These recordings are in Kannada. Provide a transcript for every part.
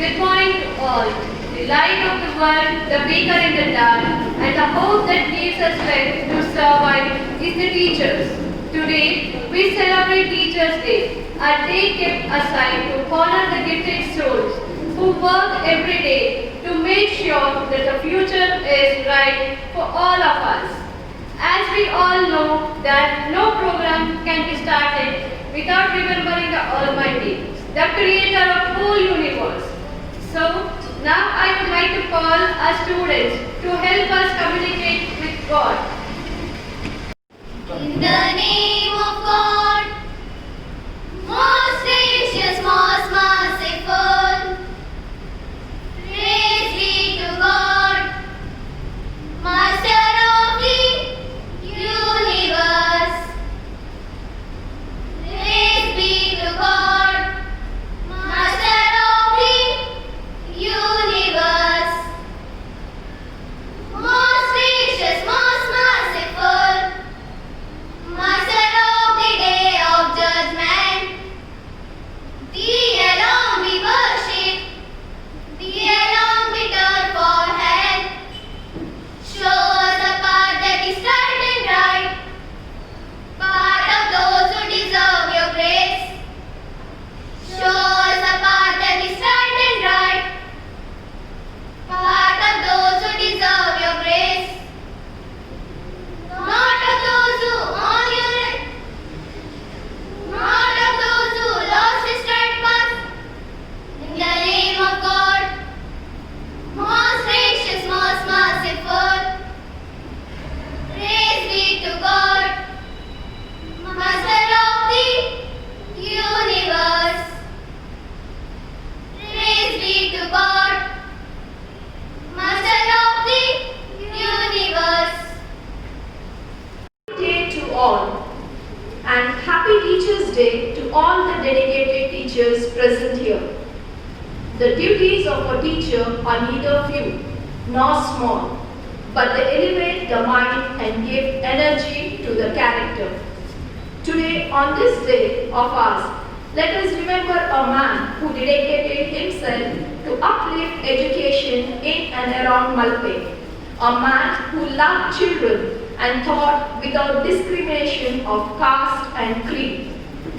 Good morning to all. The light of the world, the beacon in the dark, and the hope that gives us strength to survive is the teachers. Today, we celebrate Teachers' Day, a day kept aside to honor the gifted souls who work every day to make sure that the future is bright for all of us. As we all know that no program can be started without remembering the Almighty, the creator of whole universe. So, now I would like to call our students to help us communicate with God. In the name of God, most gracious, most merciful, praise be to God, Master of the universe. Praise be to God, Master of the universe. Most gracious, most merciful, Master of the day of judgment, thee alone we worship, thee alone we turn for help. Show us the path that is right and right, path of those who deserve your grace. Show us the path that is right and right, path of those who deserve your grace. Not of those who on your right, not of those who lost his right path. In the name of God, most gracious, most merciful, praise be to God, Master of the universe. Praise be to God, Master of the universe. Day to all, and Happy Teachers' Day to all the dedicated teachers present here. The duties of a teacher are neither few nor small, but they elevate the mind and give energy to the character. Today, on this day of ours, let us remember a man who dedicated himself to uplift education in and around Malpe, a man who loved children and taught without discrimination of caste and creed,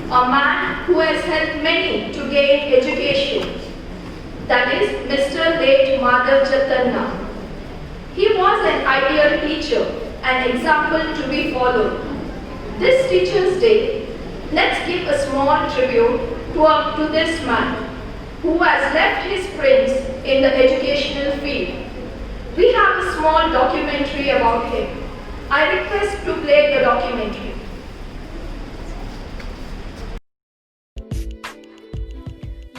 a man who has helped many to gain education. That is Mr. Late Madhav Jatanna. He was an ideal teacher, an example to be followed. This Teachers' Day, let's give a small tribute to this man who has left his prints in the educational field. We have a small documentary about him. I request to play the documentary.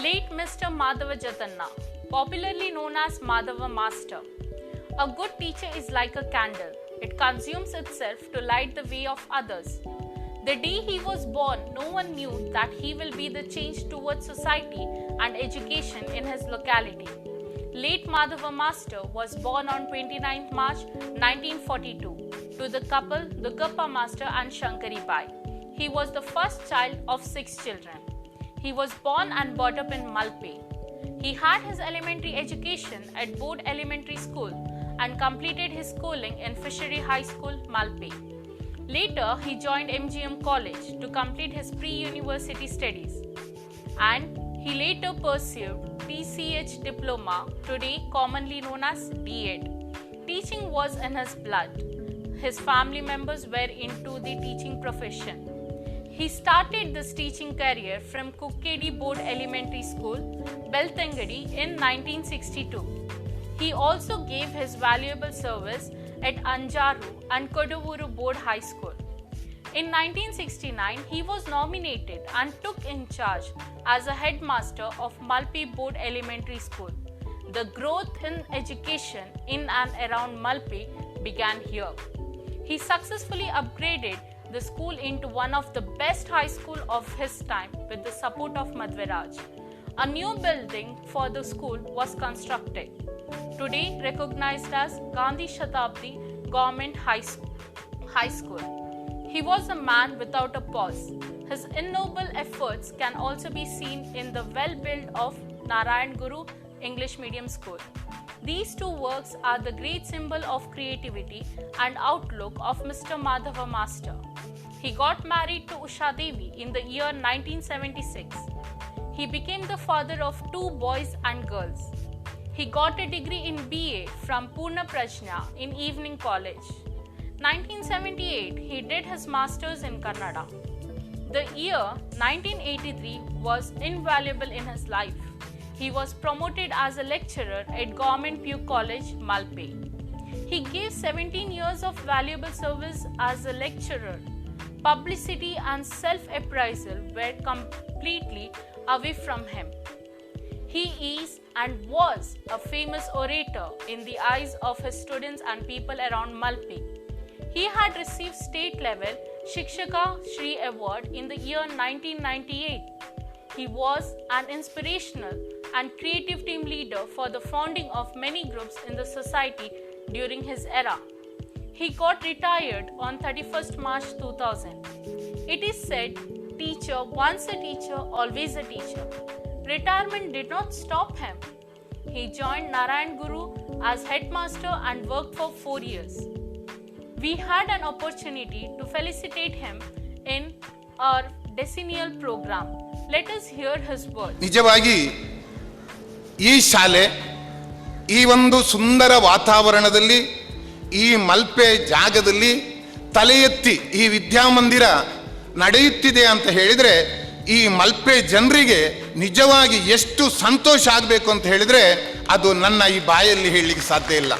Late Mr. Madhava Jatanna, popularly known as Madhava Master. A good teacher is like a candle. It consumes itself to light the way of others. The day he was born, no one knew that he will be the change towards society and education in his locality. Late Madhava Master was born on 29th March 1942 to the couple Dugappa Master and Shankari Bai. He was the first child of 6 children. He was born and brought up in Malpe. He had his elementary education at Board Elementary School and completed his schooling in Fishery High School, Malpe. Later, he joined MGM College to complete his pre-university studies, and he later pursued PCH Diploma, today commonly known as D.Ed. Teaching was in his blood. His family members were into the teaching profession. He started this teaching career from Kukkedi Board Elementary School, Belthangadi in 1962. He also gave his valuable service at Anjaru and Kodavuru Board High School. In 1969, he was nominated and took in charge as a headmaster of Malpe Board Elementary School. The growth in education in and around Malpe began here. He successfully upgraded the school into one of the best high school of his time with the support of Madhviraj. A new building for the school was constructed, today recognized as Gandhi Shatabdi Government High School. He was a man without a pause. His ignoble efforts can also be seen in the well-built of Narayan Guru English Medium School. These two works are the great symbol of creativity and outlook of Mr. Madhava Master. He got married to Usha Devi in the year 1976. He became the father of 2 boys and girls. He got a degree in BA from Purna Prajna in Evening College. 1978, he did his masters in Kannada. The year 1983 was invaluable in his life. He was promoted as a lecturer at Government PU College, Malpe. He gave 17 years of valuable service as a lecturer. Publicity and self-appraisal were completely away from him. He is and was a famous orator in the eyes of his students and people around Malpe. He had received state-level Shikshaka Shri Award in the year 1998. He was an inspirational and creative team leader for the founding of many groups in the society during his era. He got retired on 31st March 2000. It is said, teacher, once a teacher, always a teacher. Retirement did not stop him. He joined Narayan Guru as headmaster and worked for 4 years. We had an opportunity to felicitate him in our decennial program. Let us hear his words. ನಿಜವಾಗಿ ಈ ಶಾಲೆ ಈ ಒಂದು ಸುಂದರ ವಾತಾವರಣದಲ್ಲಿ ಈ ಮಲ್ಪೆ ಜಾಗದಲ್ಲಿ ತಲೆ ಎತ್ತಿ ಈ ವಿದ್ಯಾಮಂದಿರ ನಡೆಯುತ್ತಿದೆ ಅಂತ ಹೇಳಿದರೆ ಈ ಮಲ್ಪೆ ಜನರಿಗೆ ನಿಜವಾಗಿ ಎಷ್ಟು ಸಂತೋಷ ಆಗಬೇಕು ಅಂತ ಹೇಳಿದರೆ ಅದು ನನ್ನ ಈ ಬಾಯಲ್ಲಿ ಹೇಳಲಿಕ್ಕೆ ಸಾಧ್ಯ ಇಲ್ಲ.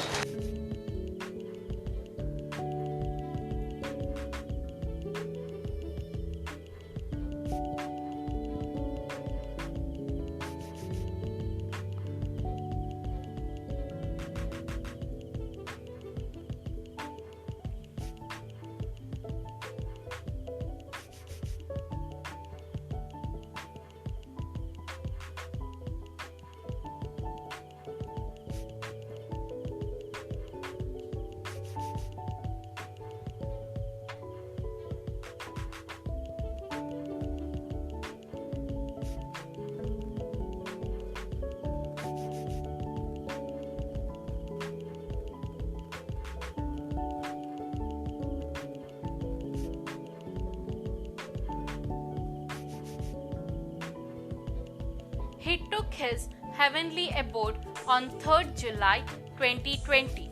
He took his heavenly abode on 3rd July 2020.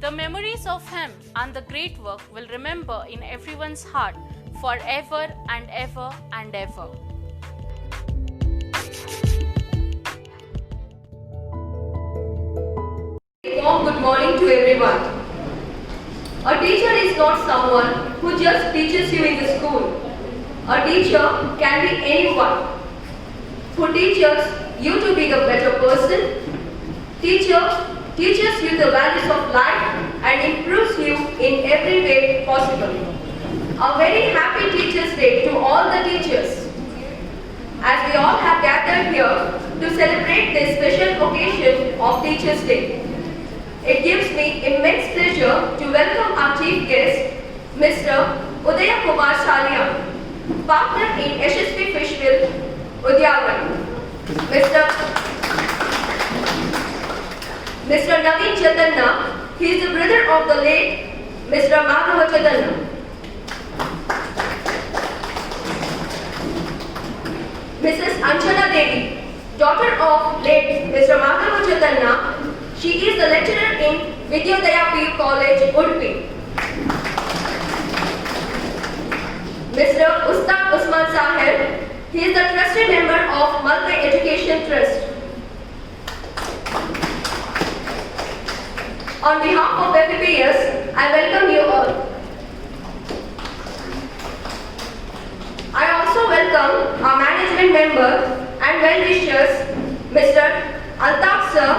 The memories of him and the great work will remember in everyone's heart forever and ever and ever. Warm good morning to everyone. A teacher is not someone who just teaches you in the school. A teacher can be anyone who teaches you to be a better person. Teacher teaches you the values of life and improves you in every way possible. A very happy Teachers' Day to all the teachers. As we all have gathered here to celebrate this special occasion of Teachers' Day, it gives me immense pleasure to welcome our chief guest, Mr. Udaya Kumar Shalia, partner in SSP Fishville, Udyavan. Mr. Naveen Chatanna, he is the brother of the late Mr. Madhava Chatanna. Mrs. Anjana Devi, daughter of late Mr. Madhava Chatanna, she is the lecturer in Vidyodaya PU College, Udupi. Mr. Ustad Usman Sahib, he is the trusted member of Malpe Education Trust. On behalf of FPPS, I welcome you all. I also welcome our management member and well-wishers, Mr. Altaf Sir,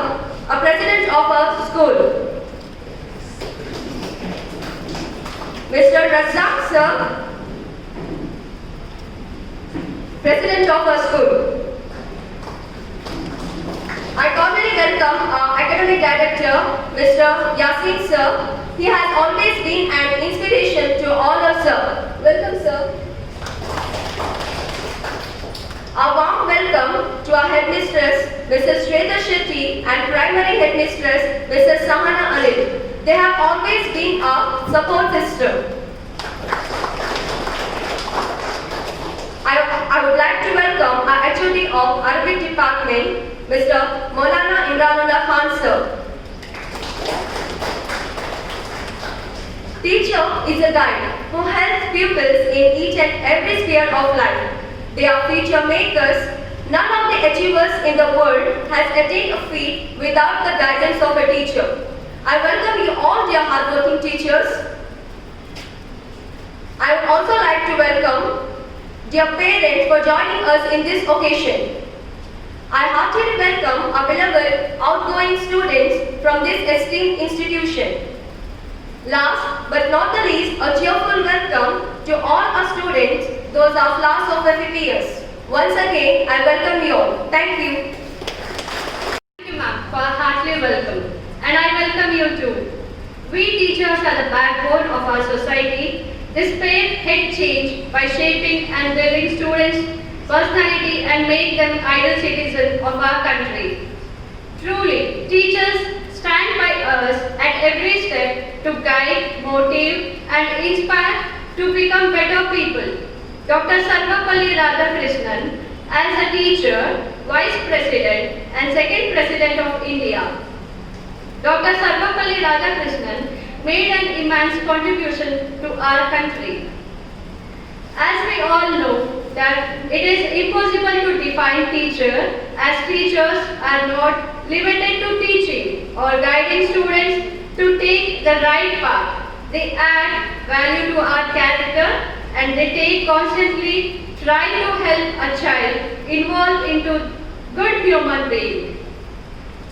a president of our school. Mr. Razak Sir, president of our school. I cordially welcome our academic director, Mr. Yasin Sir. He has always been an inspiration to all of us, sir. Welcome, sir. A warm welcome to our headmistress, Mrs. Shweta Shetty, and primary headmistress, Mrs. Sahana Anil. They have always been our support system. I would like to welcome our HOD of Arabic Department, Mr. Maulana Imranullah Khan sir. Teacher is a guide who helps pupils in each and every sphere of life. They are future makers. None of the achievers in the world has attained a feat without the guidance of a teacher. I welcome you all, dear hardworking teachers. I would also like to welcome dear parents for joining us in this occasion. I heartily welcome our beloved outgoing students from this esteemed institution. Last but not the least, a cheerful welcome to all our students, those are class of FEPS. Once again, I welcome you all. Thank you. Thank you, ma'am, for a hearty welcome. And I welcome you too. We teachers are the backbone of our society. This head change by shaping and building students' personality and make them ideal citizens of our country. Truly, teachers stand by us at every step to guide, motivate and inspire to become better people. Dr. Sarvapalli Radhakrishnan, as a teacher, Vice President and Second President of India. Dr. Sarvapalli Radhakrishnan made an immense contribution to our country. As we all know that it is impossible to define teacher, as teachers are not limited to teaching or guiding students to take the right path. They add value to our character and they constantly try to help a child evolve into good human being.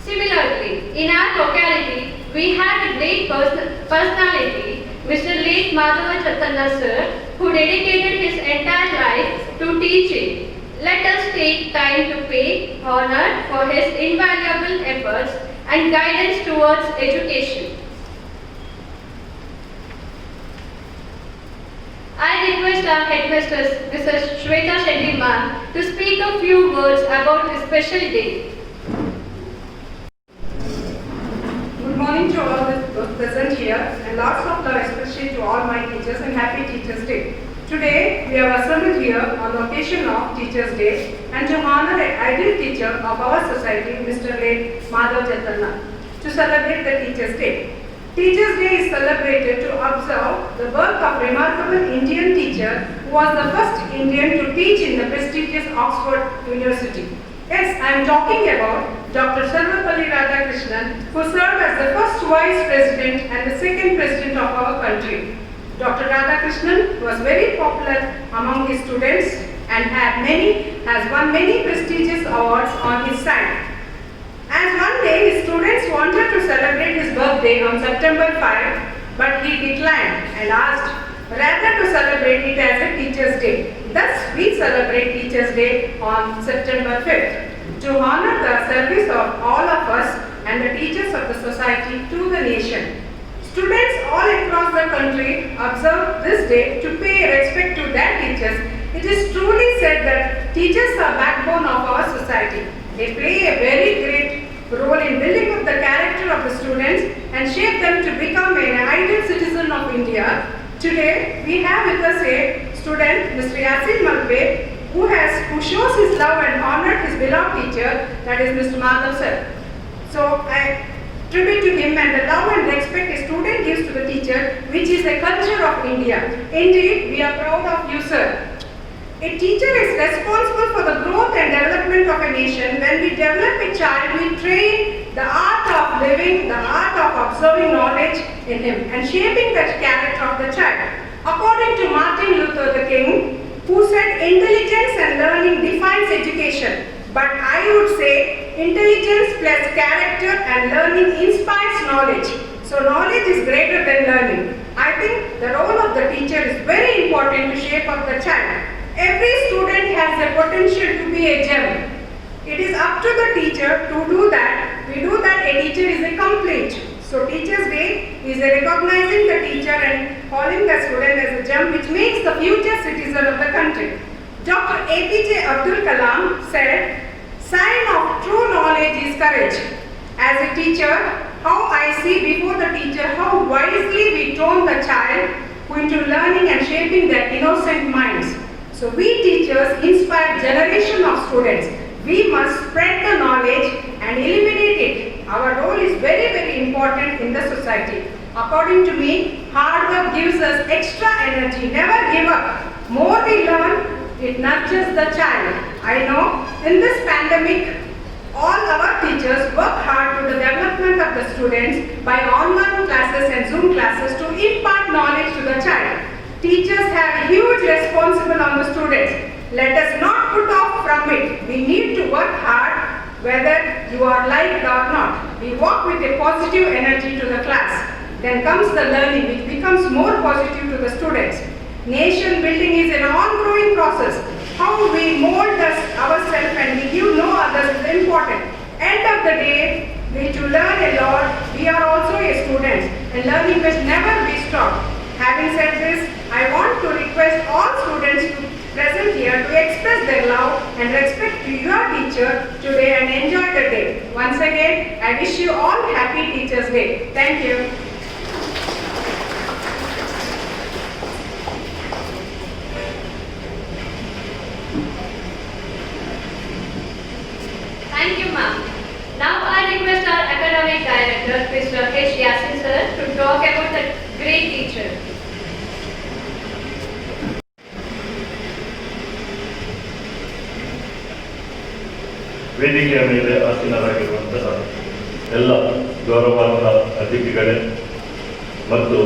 Similarly, in our locality, we have a great personality, Mr. Late Madhava Chaitanya sir, who dedicated his entire life to teaching. Let us take time to pay honor for his invaluable efforts and guidance towards education. I request our headmistress, Mrs. Shweta Shetty ma'am, to speak a few words about this special day. Good morning to all those present here and lots of love especially to all my teachers and happy Teachers Day. Today we have assembled here on the occasion of Teachers Day and to honor an ideal teacher of our society, Mr. Late Madhav Chaitanya, to celebrate the Teachers Day. Teachers Day is celebrated to observe the work of remarkable Indian teacher who was the first Indian to teach in the prestigious Oxford University. Yes, I am talking about Dr. Sarvapalli Radhakrishnan, who served as the first Vice President and the second President of our country. Dr. Radhakrishnan was very popular among his students and has won many prestigious awards on his side. As one day his students wanted to celebrate his birthday on September 5, but he declined and asked rather to celebrate it as a Teachers' Day. Thus, we celebrate Teachers' Day on September 5th to honor the service of all of us and the teachers of the society to the nation. Students all across the country observe this day to pay respect to their teachers. It is truly said that teachers are backbone of our society. They play a very great role in building up the character of the students and shape them to become an ideal citizen of India. Today, we have with us a student, Mr. Yasin Malpe, who shows his love and honor his beloved teacher, that is Mr. Madhav sir. So, I tribute to him and the love and respect a student gives to the teacher, which is a culture of India. Indeed, we are proud of you, sir. A teacher is responsible for the growth and development of a nation. When we develop a child, we train the art of living, the art of observing knowledge in him and shaping the character of the child. According to Martin Luther King, who said intelligence and learning defines education, but I would say intelligence plus character and learning inspires knowledge. So knowledge is greater than learning. I think the role of the teacher is very important to shape up the child. Every student has the potential to be a gem. It is up to the teacher to do that. We do that, a teacher is a complete. So Teachers' Day is a recognizing the teacher and calling the student as a gem which makes the future citizen of the country. Dr. APJ Abdul Kalam said, sign of true knowledge knowledge is courage. As a teacher, how I see before the teacher how wisely we train the child into learning and shaping their innocent minds. So we teachers inspire generation of students. We must spread the knowledge and eliminate it. Our role is very, very important in the society. According to me, hard work gives us extra energy. Never give up. More we learn, it nurtures the child. I know in this pandemic, all our teachers work hard to the development of the students by online classes and Zoom classes to impart knowledge to the child. Teachers have a huge responsibility on the students. Let us not put off from it. We need to work hard whether you are liked or not. We walk with a positive energy to the class. Then comes the learning, which becomes more positive to the students. Nation building is an ongoing process. How we mold ourselves and we give no others is important. End of the day, we to learn a lot. We are also a student, and learning must never be stopped. Having said this, I want to request all students to present here to express their love and respect to your teacher today and enjoy the day. Once again, I wish you all happy Teachers' Day. Thank you. Thank you, ma'am. Now I request our academic director, Mr. H. Yasin sir, to talk about the great teacher. ವೇದಿಕೆಯ ಮೇಲೆ ಆಸೀನರಾಗಿರುವಂತಹ ಎಲ್ಲ ಗೌರವಾನ್ವಿತ ಅತಿಥಿಗಳೇ ಮತ್ತು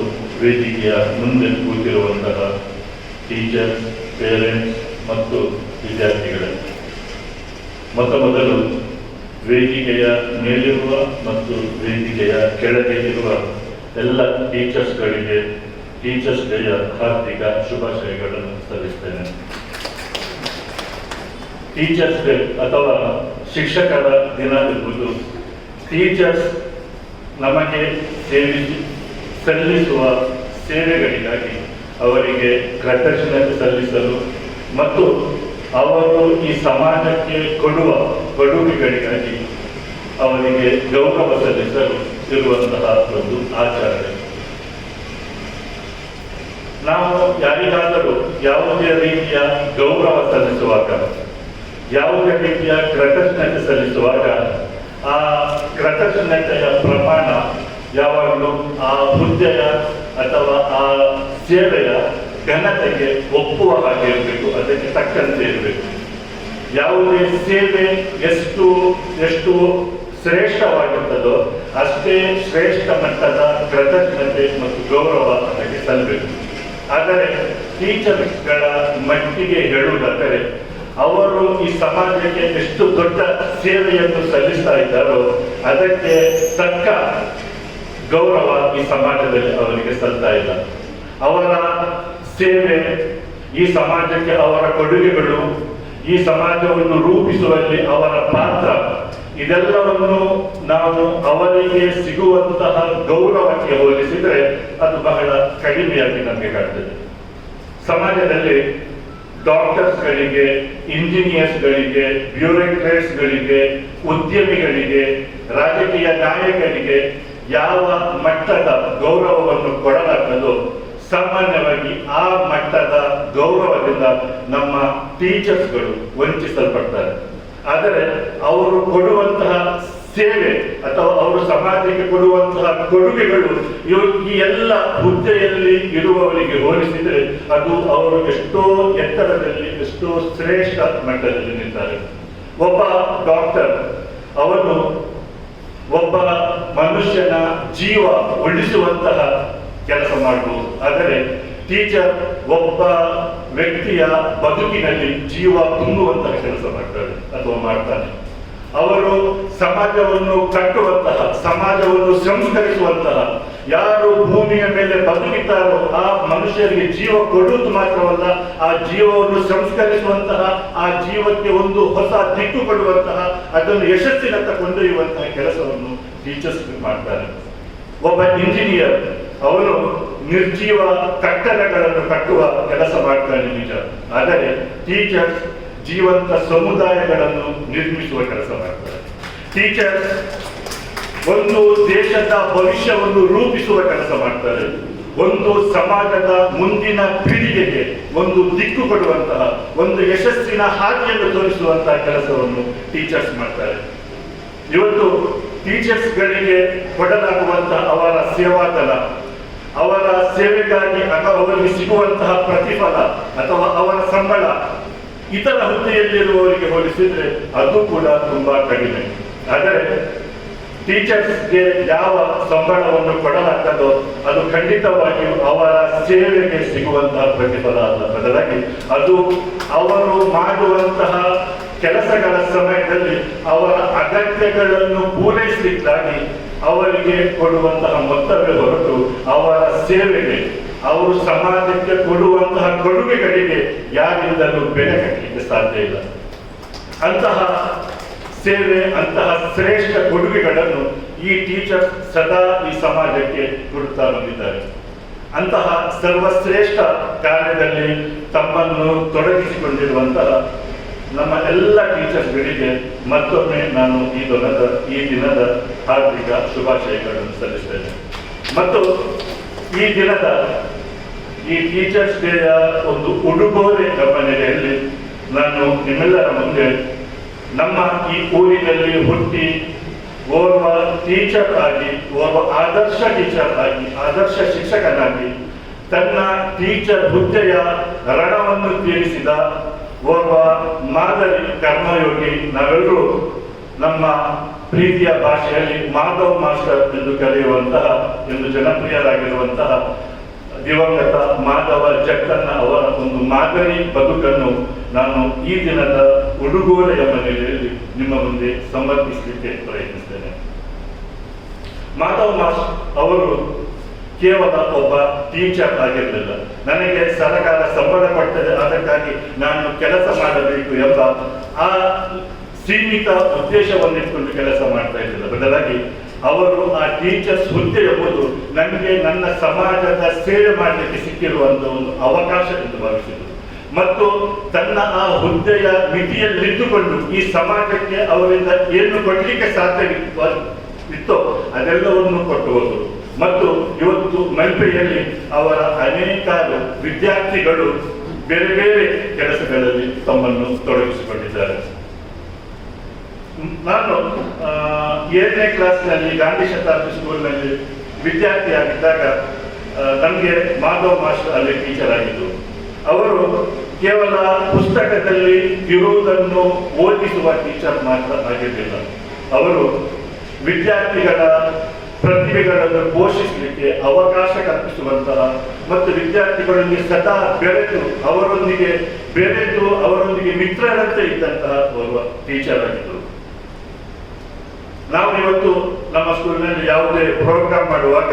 ವೇದಿಕೆಯ ಮುಂದೆ ಕೂತಿರುವಂತಹ ಟೀಚರ್ಸ್, ಪೇರೆಂಟ್ಸ್ ಮತ್ತು ವಿದ್ಯಾರ್ಥಿಗಳೇ, ಮೊದಲು ವೇದಿಕೆಯ ಮೇಲಿರುವ ಮತ್ತು ವೇದಿಕೆಯ ಕೆಳಗೆ ಇರುವ ಎಲ್ಲ ಟೀಚರ್ಸ್ಗಳಿಗೆ ಟೀಚರ್ಸ್ ಡೇಯ ಹಾರ್ದಿಕ ಶುಭಾಶಯಗಳನ್ನು ಸಲ್ಲಿಸ್ತೇನೆ. ಟೀಚರ್ಸ್ ಡೇ ಅಥವಾ ಶಿಕ್ಷಕರ ದಿನ ಎಂಬುದು ಟೀಚರ್ಸ್ ನಮಗೆ ಸಲ್ಲಿಸುವ ಸೇವೆಗಳಿಗಾಗಿ ಅವರಿಗೆ ಕೃತಜ್ಞತೆ ಸಲ್ಲಿಸಲು ಮತ್ತು ಅವರು ಈ ಸಮಾಜಕ್ಕೆ ಕೊಡುವ ಕೊಡುಗೆಗಳಿಗಾಗಿ ಅವರಿಗೆ ಗೌರವ ಸಲ್ಲಿಸಲು ಇರುವಂತಹ ಒಂದು ಆಚರಣೆ. ನಾವು ಯಾರಿಗಾದರೂ ಯಾವುದೇ ರೀತಿಯ ಗೌರವ ಸಲ್ಲಿಸುವಾಗ, ಯಾವುದೇ ರೀತಿಯ ಕೃತಜ್ಞತೆ ಸಲ್ಲಿಸುವಾಗ ಆ ಕೃತಜ್ಞತೆಯ ಪ್ರಮಾಣ ಯಾವಾಗಲೂ ಆ ಹುದ್ದೆಯ ಅಥವಾ ಆ ಸೇವೆಯ ಘನತೆಗೆ ಒಪ್ಪುವ ಹಾಗೆ ಇರಬೇಕು, ಅದಕ್ಕೆ ತಕ್ಕಂತೆ ಇರಬೇಕು. ಯಾವುದೇ ಸೇವೆ ಎಷ್ಟು ಶ್ರೇಷ್ಠವಾಗಿರ್ತದೋ ಅಷ್ಟೇ ಶ್ರೇಷ್ಠ ಮಟ್ಟದ ಕೃತಜ್ಞತೆ ಮತ್ತು ಗೌರವ ಅದಕ್ಕೆ ಸಲ್ಲಬೇಕು. ಆದರೆ ಟೀಚರ್ಸ್ಗಳ ಮಟ್ಟಿಗೆ ಹೇಳುವುದಾದರೆ ಅವರು ಈ ಸಮಾಜಕ್ಕೆ ಎಷ್ಟು ದೊಡ್ಡ ಸೇವೆಯನ್ನು ಸಲ್ಲಿಸ್ತಾ ಇದ್ದಾರೋ ಅದಕ್ಕೆ ತಕ್ಕ ಗೌರವ ಈ ಸಮಾಜದಲ್ಲಿ ಅವರಿಗೆ ಸಲ್ತಾ ಇಲ್ಲ. ಅವರ ಸೇವೆ, ಈ ಸಮಾಜಕ್ಕೆ ಅವರ ಕೊಡುಗೆಗಳು, ಈ ಸಮಾಜವನ್ನು ರೂಪಿಸುವಲ್ಲಿ ಅವರ ಪಾತ್ರ, ಇದೆಲ್ಲವನ್ನು ನಾವು ಅವರಿಗೆ ಸಿಗುವಂತಹ ಗೌರವಕ್ಕೆ ಹೋಲಿಸಿದರೆ ಅದು ಬಹಳ ಕಡಿಮೆಯಾಗಿ ನಮಗೆ ಕಾಣ್ತದೆ. ಸಮಾಜದಲ್ಲಿ ಡಾಕ್ಟರ್ಸ್ಗಳಿಗೆ, ಇಂಜಿನಿಯರ್ಸ್ಗಳಿಗೆ, ಬ್ಯೂರೋಕ್ರೇಟ್ಸ್ಗಳಿಗೆ, ಉದ್ಯಮಿಗಳಿಗೆ, ರಾಜಕೀಯ ನಾಯಕರಿಗೆ ಯಾವ ಮಟ್ಟದ ಗೌರವವನ್ನು ಕೊಡಲಾಗದೋ ಸಾಮಾನ್ಯವಾಗಿ ಆ ಮಟ್ಟದ ಗೌರವದಿಂದ ನಮ್ಮ ಟೀಚರ್ಸ್ಗಳು ವಂಚಿಸಲ್ಪಡ್ತಾರೆ. ಆದರೆ ಅವರು ಕೊಡುವಂತಹ ಸೇವೆ ಅಥವಾ ಅವರು ಸಮಾಜಕ್ಕೆ ಕೊಡುವಂತಹ ಕೊಡುಗೆಗಳು ಈ ಎಲ್ಲ ಹುದ್ದೆಯಲ್ಲಿ ಇರುವವರಿಗೆ ಹೋಲಿಸಿದರೆ ಅದು ಅವರು ಎಷ್ಟೋ ಎತ್ತರದಲ್ಲಿ, ಎಷ್ಟೋ ಶ್ರೇಷ್ಠ ಮಟ್ಟದಲ್ಲಿ ನಿಂತಾರೆ. ಒಬ್ಬ ಡಾಕ್ಟರ್ ಅವನು ಒಬ್ಬ ಮನುಷ್ಯನ ಜೀವ ಉಳಿಸುವಂತಹ ಕೆಲಸ ಮಾಡಬಹುದು. ಆದರೆ ಟೀಚರ್ ಒಬ್ಬ ವ್ಯಕ್ತಿಯ ಬದುಕಿನಲ್ಲಿ ಜೀವ ತುಂಬುವಂತಹ ಕೆಲಸ ಮಾಡ್ತಾರೆ ಅಥವಾ ಮಾಡ್ತಾನೆ. ಅವರು ಸಮಾಜವನ್ನು ಕಟ್ಟುವಂತಹ, ಸಮಾಜವನ್ನು ಸಂಸ್ಕರಿಸುವಂತಹ, ಯಾರು ಭೂಮಿಯ ಮೇಲೆ ಬದುಕಿದ್ದಾರೋ ಆ ಮನುಷ್ಯರಿಗೆ ಜೀವ ಕೊಡುವುದು ಮಾತ್ರವಲ್ಲ, ಆ ಜೀವವನ್ನು ಸಂಸ್ಕರಿಸುವಂತಹ, ಆ ಜೀವಕ್ಕೆ ಒಂದು ಹೊಸ ದಿಕ್ಕು ಕೊಡುವಂತಹ, ಅದನ್ನು ಯಶಸ್ಸಿನತ್ತ ಕೊಂಡೊಯ್ಯುವಂತಹ ಕೆಲಸವನ್ನು ಟೀಚರ್ಸ್ ಮಾಡ್ತಾರೆ. ಒಬ್ಬ ಇಂಜಿನಿಯರ್ ಅವನು ನಿರ್ಜೀವ ಕಟ್ಟಡಗಳನ್ನು ಕಟ್ಟುವ ಕೆಲಸ ಮಾಡ್ತಾನೆ ನಿಜ, ಆದರೆ ಟೀಚರ್ಸ್ ಜೀವಂತ ಸಮುದಾಯಗಳನ್ನು ನಿರ್ಮಿಸುವ ಕೆಲಸ ಮಾಡ್ತಾರೆ. ಟೀಚರ್ಸ್ ಒಂದು ದೇಶದ ಭವಿಷ್ಯವನ್ನು ರೂಪಿಸುವ ಕೆಲಸ ಮಾಡ್ತಾರೆ. ಒಂದು ಸಮಾಜದ ಮುಂದಿನ ಪೀಳಿಗೆಗೆ ಒಂದು ದಿಕ್ಕು ಕೊಡುವಂತಹ, ಒಂದು ಯಶಸ್ಸಿನ ಹಾದಿಯನ್ನು ತೋರಿಸುವಂತಹ ಕೆಲಸವನ್ನು ಟೀಚರ್ಸ್ ಮಾಡ್ತಾರೆ. ಇವತ್ತು ಟೀಚರ್ಸ್ಗಳಿಗೆ ಕೊಡಲಾಗುವಂತಹ ಅವರ ಸೇವಾಧನ, ಅವರ ಸೇವೆಗಾಗಿ ಅಥವಾ ಅವರಿಗೆ ಸಿಗುವಂತಹ ಪ್ರತಿಫಲ ಅಥವಾ ಅವರ ಸಂಬಳ ಇತರ ಹುದ್ದೆಯಲ್ಲಿರುವವರಿಗೆ ಹೋಲಿಸಿದ್ರೆ ಅದು ಕೂಡ ತುಂಬಾ ಕಡಿಮೆ. ಆದರೆ ಟೀಚರ್ಸ್ಗೆ ಯಾವ ಸಂಬಳವನ್ನು ಕೊಡಲಾಗ್ತದೋ ಅದು ಖಂಡಿತವಾಗಿಯೂ ಅವರ ಸೇವೆಗೆ ಸಿಗುವಂತಹ ಪ್ರತಿಫಲ ಅಲ್ಲ. ಬದಲಾಗಿ ಅದು ಅವರು ಮಾಡುವಂತಹ ಕೆಲಸಗಳ ಸಮಯದಲ್ಲಿ ಅವರ ಅಗತ್ಯಗಳನ್ನು ಪೂರೈಸಲಿಕ್ಕಾಗಿ ಅವರಿಗೆ ಕೊಡುವಂತಹ ಮೊತ್ತವೇ ಹೊರತು ಅವರ ಸೇವೆಗೆ, ಅವರು ಸಮಾಜಕ್ಕೆ ಕೊಡುವಂತಹ ಕೊಡುಗೆಗಳಿಗೆ ಯಾರಿಂದಲೂ ಬೆಲೆ ಕಟ್ಟಲಿಕ್ಕೆ ಸಾಧ್ಯ ಇಲ್ಲ. ಅಂತಹ ಸೇವೆ, ಅಂತಹ ಶ್ರೇಷ್ಠ ಕೊಡುಗೆಗಳನ್ನು ಈ ಟೀಚರ್ಸ್ ಸದಾ ಈ ಸಮಾಜಕ್ಕೆ ಕೊಡುತ್ತಾ ಬಂದಿದ್ದಾರೆ. ಅಂತಹ ಸರ್ವಶ್ರೇಷ್ಠ ಕಾರ್ಯದಲ್ಲಿ ತಮ್ಮನ್ನು ತೊಡಗಿಸಿಕೊಂಡಿರುವಂತಹ ನಮ್ಮ ಎಲ್ಲ ಟೀಚರ್ಸ್ಗಳಿಗೆ ಮತ್ತೊಮ್ಮೆ ನಾನು ಈ ದಿನದ ಹಾರ್ದಿಕ ಶುಭಾಶಯಗಳನ್ನು ಸಲ್ಲಿಸ್ತೇನೆ. ಮತ್ತು ಈ ದಿನದ ಈ ಟೀಚರ್ಸ್ ಡೇಯ ಒಂದು ಉಡುಗೊರೆ ನಮ್ಮ ನೆಲೆಯಲ್ಲಿ ನಾನು ನಿಮ್ಮೆಲ್ಲರ ಮುಂದೆ ನಮ್ಮ ಈ ಊರಿನಲ್ಲಿ ಹುಟ್ಟಿ ಓರ್ವ ಟೀಚರ್ ಆಗಿ, ಓರ್ವ ಆದರ್ಶ ಟೀಚರ್ ಆಗಿ, ಆದರ್ಶ ಶಿಕ್ಷಕನಾಗಿ ತನ್ನ ಟೀಚರ್ ಹುದ್ದೆಯ ರಣವನ್ನು ತೀರಿಸಿದ ಓರ್ವ ಮಾದರಿ ಕರ್ಮಯೋಗಿ, ನಾವೆಲ್ಲರೂ ನಮ್ಮ ಪ್ರೀತಿಯ ಭಾಷೆಯಲ್ಲಿ ಮಾಧವ್ ಮಾಸ್ಟರ್ ಎಂದು ಕರೆಯುವಂತಹ, ಎಂದು ಜನಪ್ರಿಯರಾಗಿರುವಂತಹ ದಿವಂಗತ ಮಾಧವ ಜಕ್ಕಣ್ಣ ಅವರ ಒಂದು ಮಾದರಿ ಬದುಕನ್ನು ನಾನು ಈ ದಿನದ ಉಡುಗೊರೆಯ ಮನೆಯಲ್ಲಿ ನಿಮ್ಮ ಮುಂದೆ ಸಮರ್ಪಿಸಲಿಕ್ಕೆ ಪ್ರಯತ್ನಿಸ್ತೇನೆ. ಮಾಧವ್ ಮಾಸ್ಟರ್ ಅವರು ಕೇವಲ ಒಬ್ಬ ಟೀಚರ್ ಆಗಿರಲಿಲ್ಲ. ನನಗೆ ಸರ್ಕಾರ ಸಂಬಳ ಕೊಡ್ತದೆ, ಅದಕ್ಕಾಗಿ ನಾನು ಕೆಲಸ ಮಾಡಬೇಕು ಎಂಬ ಆ ಸೀಮಿತ ಉದ್ದೇಶವನ್ನಿಟ್ಟುಕೊಂಡು ಕೆಲಸ ಮಾಡ್ತಾ ಇರಲಿಲ್ಲ. ಬದಲಾಗಿ ಅವರು ಆ ಟೀಚರ್ಸ್ ಹುದ್ದೆ ಎಂಬುದು ನನಗೆ ನನ್ನ ಸಮಾಜದ ಸೇವೆ ಮಾಡಲಿಕ್ಕೆ ಸಿಕ್ಕಿರುವಂತಹ ಒಂದು ಅವಕಾಶ ಎಂದು ಭಾವಿಸಿದರು. ಮತ್ತು ತನ್ನ ಆ ಹುದ್ದೆಯ ಮಿತಿಯಲ್ಲಿದ್ದುಕೊಂಡು ಈ ಸಮಾಜಕ್ಕೆ ಅವರಿಂದ ಏನು ಕೊಡಲಿಕ್ಕೆ ಸಾಧ್ಯವಿತ್ತೋ ಅದೆಲ್ಲವನ್ನು ಕೊಟ್ಟು ಹೋದರು. ಮತ್ತು ಇವತ್ತು ಮಲ್ಪೆಯಲ್ಲಿ ಅವರ ಅನೇಕಾರು ವಿದ್ಯಾರ್ಥಿಗಳು ಬೇರೆ ಬೇರೆ ಕೆಲಸಗಳಲ್ಲಿ ತಮ್ಮನ್ನು ತೊಡಗಿಸಿಕೊಂಡಿದ್ದಾರೆ. ನಾನು 7ನೇ ಕ್ಲಾಸ್ನಲ್ಲಿ ಗಾಂಧಿ ಶತಾಬ್ದಿ ಸ್ಕೂಲ್ನಲ್ಲಿ ವಿದ್ಯಾರ್ಥಿಯಾಗಿದ್ದಾಗ ನಮಗೆ ಮಾಧವ್ ಮಾಸ್ಟರ್ ಅಲ್ಲಿ ಟೀಚರ್ ಆಗಿದ್ದು. ಅವರು ಕೇವಲ ಪುಸ್ತಕದಲ್ಲಿ ಇರುವುದನ್ನು ಓದಿಸುವ ಟೀಚರ್ ಮಾತ್ರ ಆಗಿರಲಿಲ್ಲ. ಅವರು ವಿದ್ಯಾರ್ಥಿಗಳ ಪ್ರತಿಭೆಗಳನ್ನು ಪೋಷಿಸಲಿಕ್ಕೆ ಅವಕಾಶ ಕಲ್ಪಿಸುವಂತಹ ಮತ್ತು ವಿದ್ಯಾರ್ಥಿಗಳಲ್ಲಿ ಸದಾ ಅವರೊಂದಿಗೆ ಮಿತ್ರರಂತೆ ಇದ್ದಂತಹ ಒಬ್ಬ ಟೀಚರ್ ಆಗಿದ್ದರು. ನಾವು ಇವತ್ತು ನಮ್ಮ ಸ್ಕೂಲಿನಲ್ಲಿ ಯಾವುದೇ ಪ್ರೋಗ್ರಾಮ್ ಮಾಡುವಾಗ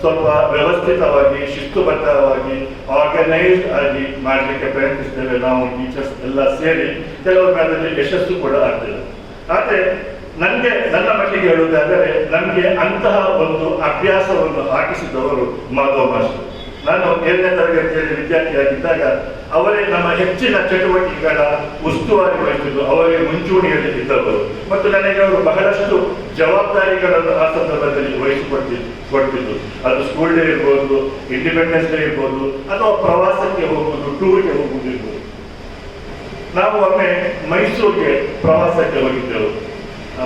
ಸ್ವಲ್ಪ ವ್ಯವಸ್ಥಿತವಾಗಿ, ಶಿಸ್ತುಬದ್ಧವಾಗಿ, ಆರ್ಗನೈಸ್ಡ್ ಆಗಿ ಮಾಡಲಿಕ್ಕೆ ಪ್ರಯತ್ನಿಸ್ತೇವೆ. ನಾವು ಟೀಚರ್ಸ್ ಎಲ್ಲ ಸೇರಿ ಕೆಲವು ಕಾಲದಲ್ಲಿ ಯಶಸ್ಸು ಕೂಡ ಆಗ್ತದೆ. ಆದರೆ ನನ್ನ ಮಟ್ಟಿಗೆ ಹೇಳುವುದಾದರೆ ನಮಗೆ ಅಂತಹ ಒಂದು ಅಭ್ಯಾಸವನ್ನು ಹಾಕಿಸಿದವರು ಮಾಧವ್ ಮಾಸ್ಟರ್. ನಾನು 7ನೇ ತರಗತಿಯಲ್ಲಿ ವಿದ್ಯಾರ್ಥಿಯಾಗಿದ್ದಾಗ ಅವರೇ ನಮ್ಮ ಹೆಚ್ಚಿನ ಚಟುವಟಿಕೆಗಳ ಉಸ್ತುವಾರಿ ವಹಿಸಿದ್ದು, ಅವರಿಗೆ ಮುಂಚೂಣಿಯಲ್ಲಿ ಇದ್ದವರು. ಮತ್ತು ನನಗೆ ಅವರು ಬಹಳಷ್ಟು ಜವಾಬ್ದಾರಿಗಳನ್ನು ಆ ಸಂದರ್ಭದಲ್ಲಿ ವಹಿಸಿಕೊಡ್ತಿದ್ದು. ಅದು ಸ್ಕೂಲ್ ಡೇ ಇರ್ಬೋದು, ಇಂಡಿಪೆಂಡೆನ್ಸ್ ಡೇ ಇರ್ಬೋದು, ಅಥವಾ ಪ್ರವಾಸಕ್ಕೆ ಹೋಗುವುದು, ಟೂರ್ಗೆ ಹೋಗುವುದು ಇರ್ಬೋದು. ನಾವು ಒಮ್ಮೆ ಮೈಸೂರಿಗೆ ಪ್ರವಾಸಕ್ಕೆ ಹೋಗಿದ್ದೆವು.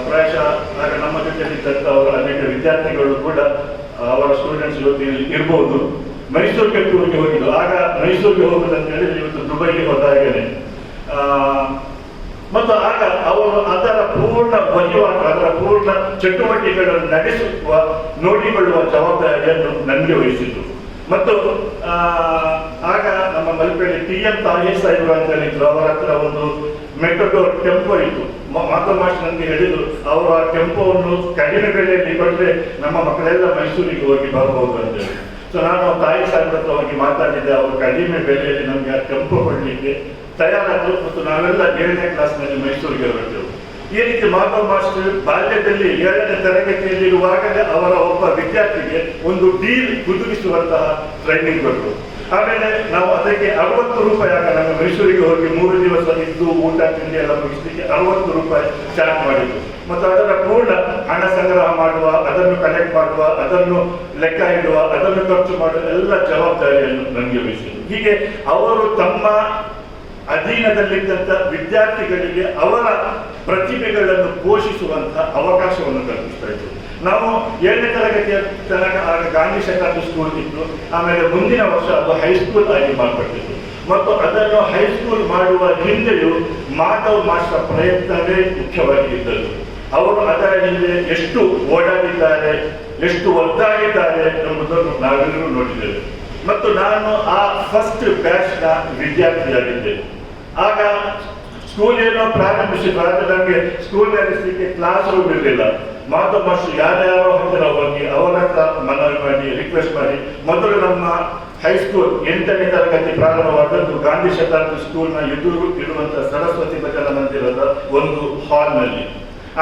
ಪ್ರಾಯಶಃ ಆಗ ನಮ್ಮ ಜೊತೆಯಲ್ಲಿದ್ದಂಥ ಅವರ ಅನೇಕ ವಿದ್ಯಾರ್ಥಿಗಳು ಕೂಡ ಅವರ ಸ್ಟೂಡೆಂಟ್ಸ್ ಇರ್ಬೋದು. ಮೈಸೂರಿಗೆ ಟೂರ್ಗೆ ಹೋಗಿದ್ದು. ಆಗ ಮೈಸೂರಿಗೆ ಹೋಗುದಂತ ಹೇಳಿದ್ರೆ ಇವತ್ತು ದುಬೈಗೆ ಹೋದ ಹಾಗೇನೆ. ಮತ್ತು ಆಗ ಅವರು ಅದರ ಪೂರ್ಣ ವಹಿವಾಟು, ಅದರ ಪೂರ್ಣ ಚಟುವಟಿಕೆಗಳನ್ನು ನಡೆಸುವ, ನೋಡಿಕೊಳ್ಳುವ ಜವಾಬ್ದಾರಿಯನ್ನು ನನಗೆ ವಹಿಸಿದ್ರು. ಮತ್ತು ಆಗ ನಮ್ಮ ಮಲ್ಪೆಯಲ್ಲಿ TM ತಾಹೀರ್ ಸಾಹೇಬರು ಅಂತ ಹೇಳಿದ್ರು. ಅವರ ಹತ್ರ ಒಂದು ಮೆಟಡೋರ್ ಟೆಂಪೋ ಇತ್ತು. ಮಾಧವ್ ಮಾಸ್ಟರ್ ನನಗೆ ಹೇಳಿದ್ರು, ಅವರು ಆ ಟೆಂಪೋವನ್ನು ಕಡಿಮೆ ಬೆಲೆಯಲ್ಲಿ ಕೊಟ್ಟರೆ ನಮ್ಮ ಮಕ್ಕಳೆಲ್ಲ ಮೈಸೂರಿಗೆ ಹೋಗಿ ಬರ್ಬೋದು ಅಂತೇಳಿ. ಸೊ ನಾನು ತಾಯಿ ಸಾಹೇಬ್ರ ಹತ್ರ ಹೋಗಿ ಮಾತಾಡಿದ್ದೆ. ಅವರು ಕಡಿಮೆ ಬೆಲೆಯಲ್ಲಿ ನಮಗೆ ಆ ಟೆಂಪೋ ಕೊಡಲಿಕ್ಕೆ ತಯಾರಾದರು. ಮತ್ತು ನಾವೆಲ್ಲ 7ನೇ ಕ್ಲಾಸ್ನಲ್ಲಿ ಮೈಸೂರಿಗೆ ಹೊರಟೆವು. ಈ ರೀತಿ ಮಾಧವ್ ಮಾಸ್ಟರ್ ಬಾಲ್ಯದಲ್ಲಿ 7ನೇ ತರಗತಿಯಲ್ಲಿರುವಾಗಲೇ ಅವರ ಒಬ್ಬ ವಿದ್ಯಾರ್ಥಿಗೆ ಒಂದು ಡೀಲ್ ಕುದುರಿಸುವಂತಹ ಟ್ರೈನಿಂಗ್ ಕೊಟ್ಟರು. ಆಮೇಲೆ ನಾವು ಅದಕ್ಕೆ 60 ರೂಪಾಯಿ, ಆಗ ನಮ್ಮ ಮೈಸೂರಿಗೆ ಹೋಗಿ 3 ದಿವಸ ಇದ್ದು ಊಟ ತಿಂಡಿ ಎಲ್ಲ ಮುಗಿಸ್ಲಿಕ್ಕೆ 60 ರೂಪಾಯಿ ಚಾರ್ಜ್ ಮಾಡಿದ್ದು. ಮತ್ತು ಅದರ ಪೂರ್ಣ ಹಣ ಸಂಗ್ರಹ ಮಾಡುವ, ಅದನ್ನು ಕಲೆಕ್ಟ್ ಮಾಡುವ, ಅದನ್ನು ಲೆಕ್ಕ ಇಡುವ, ಅದನ್ನು ಖರ್ಚು ಮಾಡುವ ಎಲ್ಲ ಜವಾಬ್ದಾರಿಯನ್ನು ನನಗೆ ವಹಿಸಿದರು. ಹೀಗೆ ಅವರು ತಮ್ಮ ಅಧೀನದಲ್ಲಿದ್ದಂಥ ವಿದ್ಯಾರ್ಥಿಗಳಿಗೆ ಅವರ ಪ್ರತಿಭೆಗಳನ್ನು ಪೋಷಿಸುವಂತಹ ಅವಕಾಶವನ್ನು ಕಲ್ಪಿಸ್ತಾ ಇದ್ರು. ನಾವು 7ನೇ ತರಗತಿಯ ತನಕ ಆಗ ಗಾಂಧಿ ಶತಾಬ್ದಿ ಸ್ಕೂಲ್ ಇತ್ತು. ಆಮೇಲೆ ಮುಂದಿನ ವರ್ಷ ಅದು ಹೈಸ್ಕೂಲ್ ಆಗಿ ಮಾರ್ಪಟ್ಟಿತ್ತು. ಮತ್ತು ಅದನ್ನು ಹೈಸ್ಕೂಲ್ ಮಾಡುವ ಹಿಂದೆಯೂ ಮಾಧವ್ ಮಾಸ್ಟರ್ ಪ್ರಯತ್ನವೇ ಮುಖ್ಯವಾಗಿ ಇದ್ದದ್ದು. ಅವರು ಅದರ ಹಿಂದೆ ಎಷ್ಟು ಓಡಾಡಿದ್ದಾರೆ, ಎಷ್ಟು ಒದ್ದಾಡಿದ್ದಾರೆ ಎಂಬುದನ್ನು ನಾವೆಲ್ಲರೂ ನೋಡಿದ್ದೇವೆ. ಮತ್ತು ನಾನು ಆ ಫಸ್ಟ್ ಬ್ಯಾಚ್ನ ವಿದ್ಯಾರ್ಥಿಯಾಗಿದ್ದೆ. ಆಗ ಸ್ಕೂಲ್ ಏನೋ ಪ್ರಾರಂಭಿಸಿದ್ರು, ಆದರೆ ನಮಗೆ ಸ್ಕೂಲ್ ನಡೆಸಲಿಕ್ಕೆ ಕ್ಲಾಸ್ ರೂಮ್ ಇರಲಿಲ್ಲ. ಮಾಧವ್ ಮಾಸ್ಟರ್ ಯಾರ್ಯಾರೋ ಹತ್ತಿರ ಹೋಗಿ ಅವರ ಹತ್ರ ಮನವಿ ಮಾಡಿ ರಿಕ್ವೆಸ್ಟ್ ಮಾಡಿ ಮೊದಲು ನಮ್ಮ ಹೈಸ್ಕೂಲ್ 8ನೇ ತರಗತಿ ಪ್ರಾರಂಭವಾದದ್ದು ಗಾಂಧಿ ಶತಾಬ್ದಿ ಸ್ಕೂಲ್ನ ಎದುರು ಇರುವಂತಹ ಸರಸ್ವತಿ ಭಜನಾ ಮಂದಿರದ ಒಂದು ಹಾಲ್ನಲ್ಲಿ.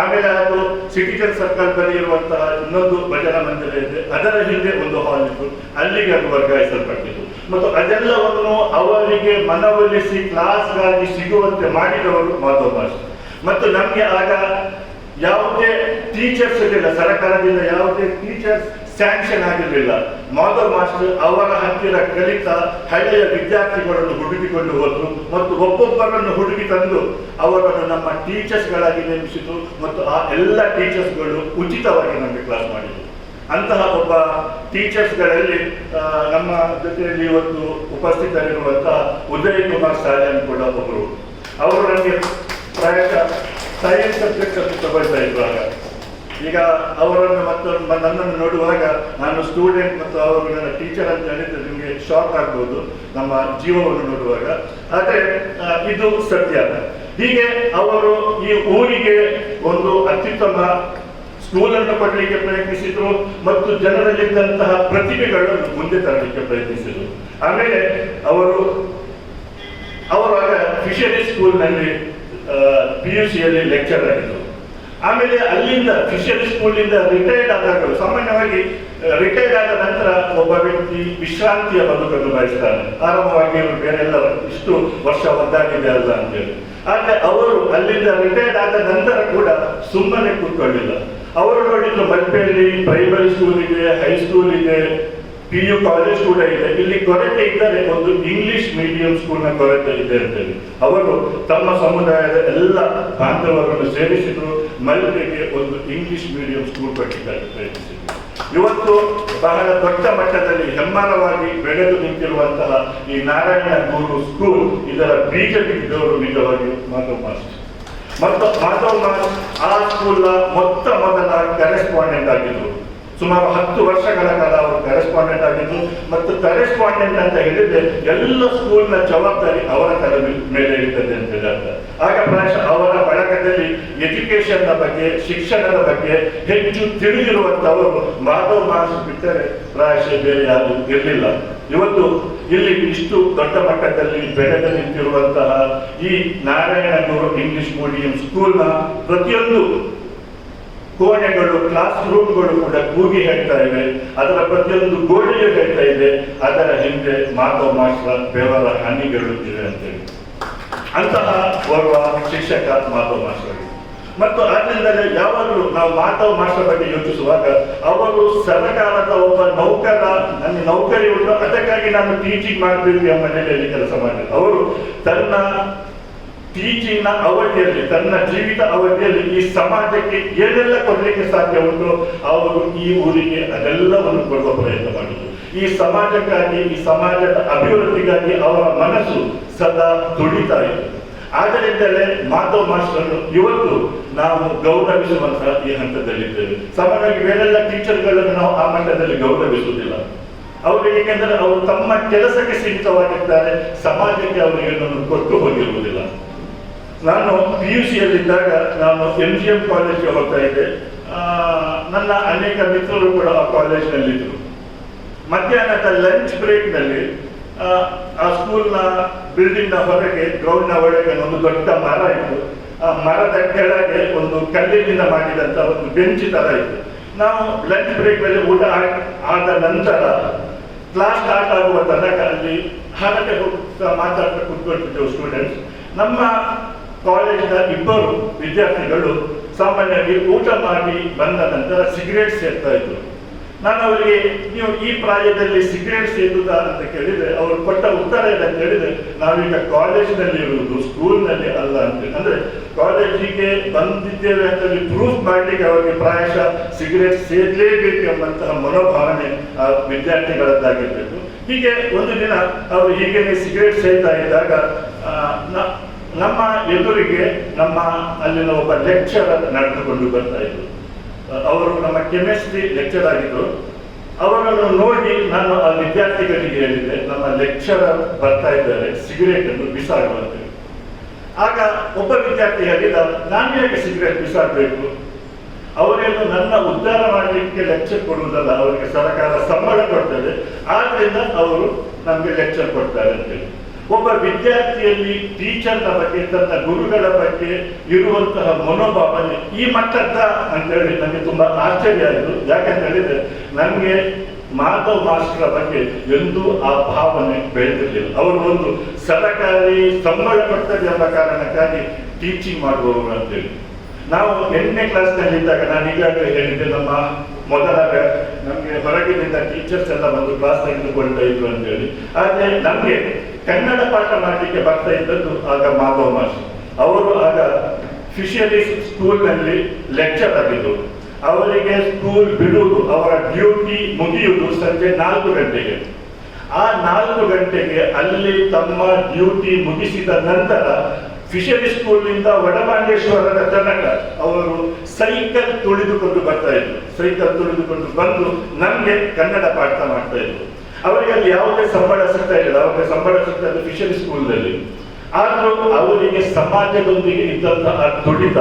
ಆಮೇಲೆ ಅದು ಸಿಟಿಜನ್ ಸರ್ಕಲ್ ಬಳಿ ಇರುವಂತಹ ಇನ್ನೊಂದು ಭಜನಾ ಮಂದಿರ ಇದೆ, ಅದರ ಹಿಂದೆ ಒಂದು ಹಾಲ್ ಇತ್ತು, ಅಲ್ಲಿಗೆ ಅದು ವರ್ಗಾಯಿಸಲ್ಪಟ್ಟಿತ್ತು. ಮತ್ತು ಅದೆಲ್ಲವನ್ನು ಅವರಿಗೆ ಮನವೊಲಿಸಿ ಕ್ಲಾಸ್ಗಾಗಿ ಸಿಗುವಂತೆ ಮಾಡಿದವರು ಮಾಧವ್ ಮಾಸ್ಟರ್. ಮತ್ತು ನಮಗೆ ಆಗ ಯಾವುದೇ ಟೀಚರ್ಸ್ ಇರಲಿಲ್ಲ, ಸರ್ಕಾರದಿಂದ ಯಾವುದೇ ಟೀಚರ್ಸ್ ಸ್ಯಾಂಕ್ಷನ್ ಆಗಿರಲಿಲ್ಲ. ಮಾಧವ್ ಮಾಸ್ಟರ್ ಅವರ ಹತ್ತಿರ ಕಲಿತ ಹಳೆಯ ವಿದ್ಯಾರ್ಥಿಗಳನ್ನು ಹುಡುಕಿಕೊಂಡು ಹೋದರು ಮತ್ತು ಒಬ್ಬೊಬ್ಬರನ್ನು ಹುಡುಕಿ ತಂದು ಅವರನ್ನು ನಮ್ಮ ಟೀಚರ್ಸ್ಗಳಾಗಿ ನೇಮಿಸಿದರು. ಮತ್ತು ಆ ಎಲ್ಲ ಟೀಚರ್ಸ್ಗಳು ಉಚಿತವಾಗಿ ನಮಗೆ ಕ್ಲಾಸ್ ಮಾಡಿದರು. ಅಂತಹ ಒಬ್ಬ ಟೀಚರ್ಸ್ಗಳಲ್ಲಿ ನಮ್ಮ ಜೊತೆಯಲ್ಲಿ ಇವತ್ತು ಉಪಸ್ಥಿತರಿರುವಂತಹ ಉದಯ್ ಕುಮಾರ್ ಸಾಲಿಯನ್ ಕೂಡ ಒಬ್ಬರು. ಅವರು ನನಗೆ ಪ್ರಾಯಶಃ ಸೈನ್ಸ್ ಸಬ್ಜೆಕ್ಟ್ ಅನ್ನು ತಗೊಳ್ತಾ ಇರುವಾಗ ಈಗ ಅವರನ್ನು ಮತ್ತು ನನ್ನನ್ನು ನೋಡುವಾಗ ನಾನು ಸ್ಟೂಡೆಂಟ್ ಮತ್ತು ಅವರು ನನ್ನ ಟೀಚರ್ ಅಂತ ಹೇಳಿದ್ರೆ ನಿಮಗೆ ಶಾಕ್ ಆಗ್ಬೋದು ನಮ್ಮ ಜೀವವನ್ನು ನೋಡುವಾಗ. ಆದರೆ ಇದು ಸತ್ಯ. ಹೀಗೆ ಅವರು ಈ ಊರಿಗೆ ಒಂದು ಅತ್ಯುತ್ತಮ ಸ್ಕೂಲನ್ನು ಕೊಡಲಿಕ್ಕೆ ಪ್ರಯತ್ನಿಸಿದ್ರು ಮತ್ತು ಜನರಲ್ಲಿದ್ದಂತಹ ಪ್ರತಿಭೆಗಳನ್ನು ಮುಂದೆ ತರಲಿಕ್ಕೆ ಪ್ರಯತ್ನಿಸಿದರು. ಆಮೇಲೆ ಅವರು ಆಗ ಫಿಶರಿ ಸ್ಕೂಲ್ನಲ್ಲಿ PUCಯಲ್ಲಿ ಲೆಕ್ಚರ್ ಆಗಿದ್ದರು. ಆಮೇಲೆ ಅಲ್ಲಿಂದ ಫಿಶರಿ ಸ್ಕೂಲಿಂದ ರಿಟೈರ್ಡ್ ಆದಾಗ ಸಾಮಾನ್ಯವಾಗಿ ರಿಟೈರ್ಡ್ ಆದ ನಂತರ ಒಬ್ಬ ವ್ಯಕ್ತಿ ವಿಶ್ರಾಂತಿಯ ಬದುಕನ್ನು ಬಯಸ್ತಾನೆ. ಆರಂಭವಾಗಿ ಬೇರೆ ಎಲ್ಲ ಇಷ್ಟು ವರ್ಷ ಒದ್ದಾಗಿದೆ ಅಲ್ಲ ಅಂತೇಳಿ. ಆದರೆ ಅವರು ಅಲ್ಲಿಂದ ರಿಟೈರ್ಡ್ ಆದ ನಂತರ ಕೂಡ ಸುಮ್ಮನೆ ಕೂತ್ಕೊಳ್ಳಿಲ್ಲ. ಅವರು ನೋಡಿದ್ರು ಮಲ್ಪೆಯಲ್ಲಿ ಪ್ರೈಮರಿ ಸ್ಕೂಲ್ ಇದೆ, ಹೈಸ್ಕೂಲ್ ಇದೆ, PU ಕಾಲೇಜ್ ಕೂಡ ಇದೆ. ಇಲ್ಲಿ ಕೊರತೆ ಇದ್ದರೆ ಒಂದು ಇಂಗ್ಲಿಷ್ ಮೀಡಿಯಂ ಸ್ಕೂಲ್ನ ಕೊರತೆ ಇದೆ ಅಂತೇಳಿ ಅವರು ತಮ್ಮ ಸಮುದಾಯದ ಎಲ್ಲ ಬಾಂಧವರನ್ನು ಸೇರಿಸಿದ್ರು. ಮಲ್ಪೆಗೆ ಒಂದು ಇಂಗ್ಲಿಷ್ ಮೀಡಿಯಂ ಸ್ಕೂಲ್ ಕಟ್ಟಲಿಕ್ಕೆ ಪ್ರಯತ್ನಿಸಿದ್ರು. ಇವತ್ತು ಬಹಳ ದೊಡ್ಡ ಮಟ್ಟದಲ್ಲಿ ಹೆಮ್ಮರವಾಗಿ ಬೆಳೆದು ನಿಂತಿರುವಂತಹ ಈ ನಾರಾಯಣ ಗುರು ಸ್ಕೂಲ್, ಇದರ ಬೀಜ ಬಿದ್ದವರು ನಿಜವಾಗಿ ಮಾಧವ್ ಮಾಸ್ಟರ್. ಮತ್ತು ಮಾಧವ್ ಮಾಸ್ಟರ್ ಆ ಸ್ಕೂಲ್ನ ಮೊದಲ ಕರೆಸ್ಪಾಂಡೆಂಟ್ ಆಗಿದ್ರು. ಸುಮಾರು 10 ವರ್ಷಗಳ ಕಾಲ ಅವರು ಕರೆಸ್ಪಾಂಡೆಂಟ್ ಆಗಿದ್ದು. ಮತ್ತು ಕರೆಸ್ಪಾಂಡೆಂಟ್ ಅಂತ ಹೇಳಿದ್ರೆ ಎಲ್ಲ ಸ್ಕೂಲ್ನ ಜವಾಬ್ದಾರಿ ಅವರ ತಲೆ ಮೇಲೆ ಇರ್ತದೆ ಅಂತ ಹೇಳಿದ. ಆಗ ಪ್ರಾಯಶಃ ಅವರ ಬಳಗದಲ್ಲಿ ಎಜುಕೇಶನ್ನ ಬಗ್ಗೆ, ಶಿಕ್ಷಣದ ಬಗ್ಗೆ ಹೆಚ್ಚು ತಿಳಿದಿರುವಂತವರು ಮಾಧವ್ ಮಾಸ್ಟರ್ ಬಿಟ್ಟರೆ ಪ್ರಾಯಶಃ ಬೇರೆ ಯಾರು ಇರಲಿಲ್ಲ. ಇವತ್ತು ಇಲ್ಲಿ ಇಷ್ಟು ದೊಡ್ಡ ಮಟ್ಟದಲ್ಲಿ ಬೆಳೆದು ನಿಂತಿರುವಂತಹ ಈ ನಾರಾಯಣ ಗುರು ಇಂಗ್ಲಿಷ್ ಮೀಡಿಯಂ ಸ್ಕೂಲ್ನ ಪ್ರತಿಯೊಂದು ಕೋಣೆಗಳು, ಕ್ಲಾಸ್ ರೂಮ್ಗಳು ಕೂಡ ಕೂಗಿ ಹೇಳ್ತಾ ಇವೆ. ಅದರ ಪ್ರತಿಯೊಂದು ಗೋಡೆಯು ಹೇಳ್ತಾ ಇದೆ ಅದರ ಹಿಂದೆ ಮಾಧವ್ ಮಾಸ್ಟರ್ ಬೆವರ ಹನಿಗಳು ಇವೆ ಅಂತೇಳಿ. ಅಂತಹ ಓರ್ವ ಶಿಕ್ಷಕ ಮಾಧವ್ ಮಾಸ್ಟರ್. ಮತ್ತು ಆದ್ರಿಂದಲೇ ಯಾವಾಗಲೂ ನಾವು ಮಾಧವ್ ಮಾಸ್ಟರ್ ಬಗ್ಗೆ ಯೋಚಿಸುವಾಗ ಅವರು ಸರ್ಕಾರದ ಒಬ್ಬ ನೌಕರ, ನನ್ನ ನೌಕರಿ ಉಂಟು ಅದಕ್ಕಾಗಿ ನಾನು ಟೀಚಿಂಗ್ ಮಾಡಬೇಕು ಎಂಬ ನೆಲೆಯಲ್ಲಿ ಕೆಲಸ ಮಾಡಿದ್ರು. ಅವರು ತನ್ನ ಟೀಚಿಂಗ್ ನ ಅವಧಿಯಲ್ಲಿ, ತನ್ನ ಜೀವಿತ ಅವಧಿಯಲ್ಲಿ ಈ ಸಮಾಜಕ್ಕೆ ಏನೆಲ್ಲ ಕೊಡಲಿಕ್ಕೆ ಸಾಧ್ಯ ಉಂಟು ಅವರು ಈ ಊರಿಗೆ ಅದೆಲ್ಲವನ್ನು ಕೊಡುವ ಪ್ರಯತ್ನ ಮಾಡಿದ್ರು. ಈ ಸಮಾಜಕ್ಕಾಗಿ, ಈ ಸಮಾಜದ ಅಭಿವೃದ್ಧಿಗಾಗಿ ಅವರ ಮನಸ್ಸು ಸದಾ ದುಡಿತಾ ಇತ್ತು. ಆದ್ದರಿಂದಲೇ ಮಾಧವ್ ಮಾಸ್ಟರ್ ಇವತ್ತು ನಾವು ಗೌರವಿಸುವಂತಹ ಈ ಹಂತದಲ್ಲಿದ್ದೇವೆ. ಸಾಮಾನ್ಯವಾಗಿ ಬೇರೆಲ್ಲ ಟೀಚರ್ಗಳನ್ನು ನಾವು ಆ ಮಟ್ಟದಲ್ಲಿ ಗೌರವಿಸುವುದಿಲ್ಲ. ಅವರು ಏಕೆಂದರೆ ಅವರು ತಮ್ಮ ಕೆಲಸಕ್ಕೆ ಸೀಮಿತವಾಗಿದ್ದಾರೆ, ಸಮಾಜಕ್ಕೆ ಅವರು ಏನನ್ನು ಕೊಟ್ಟು ಹೋಗಿರುವುದಿಲ್ಲ. ನಾನು PUCಯಲ್ಲಿದ್ದಾಗ ನಾನು MGM ಕಾಲೇಜ್ಗೆ ಹೋಗ್ತಾ ಇದ್ದೆ. ನನ್ನ ಅನೇಕ ಮಿತ್ರರು ಕೂಡ ಆ ಕಾಲೇಜ್ನಲ್ಲಿದ್ದರು. ಮಧ್ಯಾಹ್ನದ ಲಂಚ್ ಬ್ರೇಕ್ನಲ್ಲಿ ಆ ಸ್ಕೂಲ್ನ ಬಿಲ್ಡಿಂಗ್ನ ಹೊರಗೆ, ಗ್ರೌಂಡ್ನ ಒಳಗೆ ಒಂದು ದೊಡ್ಡ ಮರ ಇತ್ತು. ಆ ಮರದ ಕೆಳಗೆ ಒಂದು ಕಲ್ಲಿನಿಂದ ಮಾಡಿದಂಥ ಒಂದು ಬೆಂಚ್ ತರ ಇತ್ತು. ನಾವು ಲಂಚ್ ಬ್ರೇಕ್ನಲ್ಲಿ ಊಟ ಆದ ನಂತರ ಕ್ಲಾಸ್ ಸ್ಟಾರ್ಟ್ ಆಗುವ ತನಕ ಅಲ್ಲಿ ಹರಟೆ ಮಾತಾಡ್ತಾ ಕೂತ್ಕೊಳ್ತಿದ್ದೆವು ಸ್ಟೂಡೆಂಟ್ಸ್. ನಮ್ಮ ಕಾಲೇಜಿನ 2 ವಿದ್ಯಾರ್ಥಿಗಳು ಸಾಮಾನ್ಯವಾಗಿ ಊಟ ಮಾಡಿ ಬಂದ ನಂತರ ಸಿಗರೇಟ್ ಸೇರ್ತಾ ಇದ್ರು. ನಾನು ಅವರಿಗೆ ನೀವು ಈ ಪ್ರಾಯದಲ್ಲಿ ಸಿಗರೇಟ್ ಸೇದುತ್ತಾ ಅಂತ ಕೇಳಿದ್ರೆ ಅವರು ಕೊಟ್ಟ ಉತ್ತರ ಏನಂತ ಹೇಳಿದ್ರೆ, ನಾವೀಗ ಕಾಲೇಜಿನಲ್ಲಿ ಇರುವುದು, ಸ್ಕೂಲ್ನಲ್ಲಿ ಅಲ್ಲ ಅಂತ. ಅಂದ್ರೆ ಕಾಲೇಜಿಗೆ ಬಂದಿದ್ದೇವೆ ಅಂತ ಪ್ರೂಫ್ ಮಾಡಲಿಕ್ಕೆ ಅವರಿಗೆ ಪ್ರಾಯಶಃ ಸಿಗರೇಟ್ ಸೇದಲೇಬೇಕು ಎಂಬಂತಹ ಮನೋಭಾವನೆ ಆ ವಿದ್ಯಾರ್ಥಿಗಳದ್ದಾಗಿರ್ಬೇಕು. ಹೀಗೆ ಒಂದು ದಿನ ಅವರು ಹೀಗೆ ಸಿಗರೇಟ್ ಸೇದ್ತಾ ಇದ್ದಾಗ ನಮ್ಮ ಎದುರಿಗೆ ನಮ್ಮ ಅಲ್ಲಿನ ಒಬ್ಬ ಲೆಕ್ಚರರ್ ನಡೆದುಕೊಂಡು ಬರ್ತಾ ಇದ್ರು. ಅವರು ನಮ್ಮ ಕೆಮಿಸ್ಟ್ರಿ ಲೆಕ್ಚರ್ ಆಗಿದ್ರು. ಅವರನ್ನು ನೋಡಿ ನಾನು ಆ ವಿದ್ಯಾರ್ಥಿಗಳಿಗೆ ಹೇಳಿದೆ, ನಮ್ಮ ಲೆಕ್ಚರರ್ ಬರ್ತಾ ಇದ್ದಾರೆ, ಸಿಗರೇಟ್ ಅನ್ನು ಬಿಸಾಡುವಂತೆ. ಆಗ ಒಬ್ಬ ವಿದ್ಯಾರ್ಥಿ ಹೇಳಿದ, ನಾನು ಹೇಗೆ ಸಿಗರೇಟ್ ಬಿಸಾಡಬೇಕು? ಅವರೇನು ನನ್ನ ಉದ್ಧಾರ ಮಾಡಲಿಕ್ಕೆ ಲೆಕ್ಚರ್ ಕೊಡುವುದಲ್ಲ, ಅವರಿಗೆ ಸರ್ಕಾರ ಸಂಬಳ ಕೊಡ್ತದೆ, ಆದ್ರಿಂದ ಅವರು ನಮಗೆ ಲೆಕ್ಚರ್ ಕೊಡ್ತಾರೆ ಅಂತೇಳಿ. ಒಬ್ಬ ವಿದ್ಯಾರ್ಥಿಯಲ್ಲಿ ಟೀಚರ್ನ ಬಗ್ಗೆ, ತನ್ನ ಗುರುಗಳ ಬಗ್ಗೆ ಇರುವಂತಹ ಮನೋಭಾವನೆ ಈ ಮಟ್ಟದ ಅಂತೇಳಿ ನನಗೆ ತುಂಬಾ ಆಶ್ಚರ್ಯ ಆಯಿತು. ಯಾಕಂತ ಹೇಳಿದ್ರೆ ನನಗೆ ಮಾಧವ್ ಮಾಸ್ಟರ್ ಬಗ್ಗೆ ಎಂದೂ ಆ ಭಾವನೆ ಬೆಳೆದಿರಲಿಲ್ಲ. ಅವರು ಒಂದು ಸರ್ಕಾರಿ ಸಂಬಳ ಕೊಡ್ತದೆ ಎಂಬ ಕಾರಣಕ್ಕಾಗಿ ಟೀಚಿಂಗ್ ಮಾಡುವವರು ಅಂತೇಳಿ. ನಾವು 8ನೇ ಕ್ಲಾಸ್ನಲ್ಲಿದ್ದಾಗ ನಾನು ಈಗಾಗಲೇ ಹೇಳಿದ್ದೆ, ನಮ್ಮ ಮೊದಲ ನಮಗೆ ಹೊರಗಿನಿಂದ ಟೀಚರ್ಸ್ ಎಲ್ಲ ಬಂದು ಕ್ಲಾಸ್ ತೆಗೆದುಕೊಳ್ತಾ ಇದ್ರು ಅಂತೇಳಿ. ಆದರೆ ನಮಗೆ ಕನ್ನಡ ಪಾಠ ಮಾಡಲಿಕ್ಕೆ ಬರ್ತಾ ಇದ್ದದ್ದು ಆಗ ಮಾಧವ್ ಮಾಸ್ಟರ್. ಅವರು ಆಗ ಫಿಶರೀಸ್ ಸ್ಕೂಲ್ನಲ್ಲಿ ಲೆಕ್ಚರ್ ಆಗಿದ್ರು. ಅವರಿಗೆ ಸ್ಕೂಲ್ ಬಿಡುವುದು, ಅವರ ಡ್ಯೂಟಿ ಮುಗಿಯುವುದು ಸಂಜೆ 4 ಗಂಟೆಗೆ. ಆ 4 ಗಂಟೆಗೆ ಅಲ್ಲಿ ತಮ್ಮ ಡ್ಯೂಟಿ ಮುಗಿಸಿದ ನಂತರ ಫಿಶರಿ ಸ್ಕೂಲ್ನಿಂದ ವಡಮಾಂಡೇಶ್ವರದ ತನಕ ಅವರು ಸೈಕಲ್ ತುಳಿದುಕೊಂಡು ಬರ್ತಾ ಇದ್ರು. ಸೈಕಲ್ ತುಳಿದುಕೊಂಡು ಬಂದು ನಮಗೆ ಕನ್ನಡ ಪಾಠ ಮಾಡ್ತಾ ಇದ್ರು. ಅವರಿಗೆ ಅಲ್ಲಿ ಯಾವುದೇ ಸಂಬಳ ಸಿಗ್ತಾ ಇಲ್ಲ, ಅವರಿಗೆ ಸಂಬಳ ಸಿಗ್ತಾ ಇದ್ದು ಫಿಶರಿ ಸ್ಕೂಲ್ನಲ್ಲಿ. ಆದ್ರೂ ಅವರಿಗೆ ಸಮಾಜದೊಂದಿಗೆ ಇದ್ದಂತಹ ತುಡಿತ,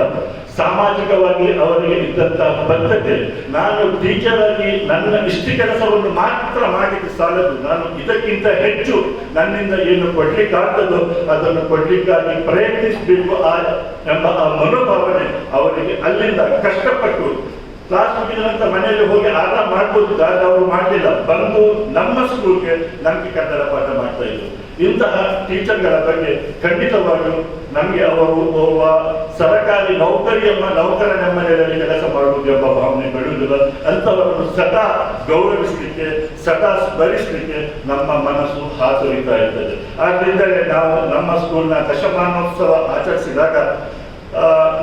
ಸಾಮಾಜಿಕವಾಗಿ ಅವರಿಗೆ ಇದ್ದಂತಹ ಬದ್ಧತೆ, ನಾನು ಟೀಚರ್ ಆಗಿ ನನ್ನ ಇಷ್ಟು ಕೆಲಸವನ್ನು ಮಾತ್ರ ಮಾಡಿಕ್ಕೆ ಸಾಲದು, ನಾನು ಇದಕ್ಕಿಂತ ಹೆಚ್ಚು ನನ್ನಿಂದ ಏನು ಕೊಡ್ಲಿಕ್ಕಾಗ್ತದೋ ಅದನ್ನು ಕೊಡ್ಲಿಕ್ಕಾಗಿ ಪ್ರಯತ್ನಿಸಬೇಕು ಎಂಬ ಆ ಮನೋಭಾವನೆ ಅವರಿಗೆ ಅಲ್ಲಿಂದ ಕಷ್ಟಪಟ್ಟು ಕ್ಲಾಸ್ ಮುಗಿದ ನಂತರ ಮನೆಯಲ್ಲಿ ಹೋಗಿ ಆರಾಮ ಮಾಡ್ಬೋದು, ಆದ್ರೆ ಅವರು ಮಾಡಲಿಲ್ಲ. ಬಂದು ನಮ್ಮ ಸ್ಕೂಲ್ಗೆ ನಮಗೆ ಕನ್ನಡ ಪಾಠ ಮಾಡ್ತಾ ಇದ್ರು. ಇಂತಹ ಟೀಚರ್ಗಳ ಬಗ್ಗೆ ಖಂಡಿತವಾಗಿಯೂ ನಮಗೆ ಅವರು ಒಬ್ಬ ಸರ್ಕಾರಿ ನೌಕರನೆಂಬ ನೆಲೆಯಲ್ಲಿ ಕೆಲಸ ಮಾಡುವುದು ಎಂಬ ಭಾವನೆ ಬೆಳೆಯುವುದಿಲ್ಲ. ಅಂತವರನ್ನು ಸದಾ ಗೌರವಿಸಲಿಕ್ಕೆ, ಸದಾ ಸ್ಮರಿಸಲಿಕ್ಕೆ ನಮ್ಮ ಮನಸ್ಸು ಹಾತೊರಿತಾ ಇರ್ತದೆ. ಆದ್ರಿಂದಲೇ ನಾವು ನಮ್ಮ ಸ್ಕೂಲ್ನ ದಶಮಾನೋತ್ಸವ ಆಚರಿಸಿದಾಗ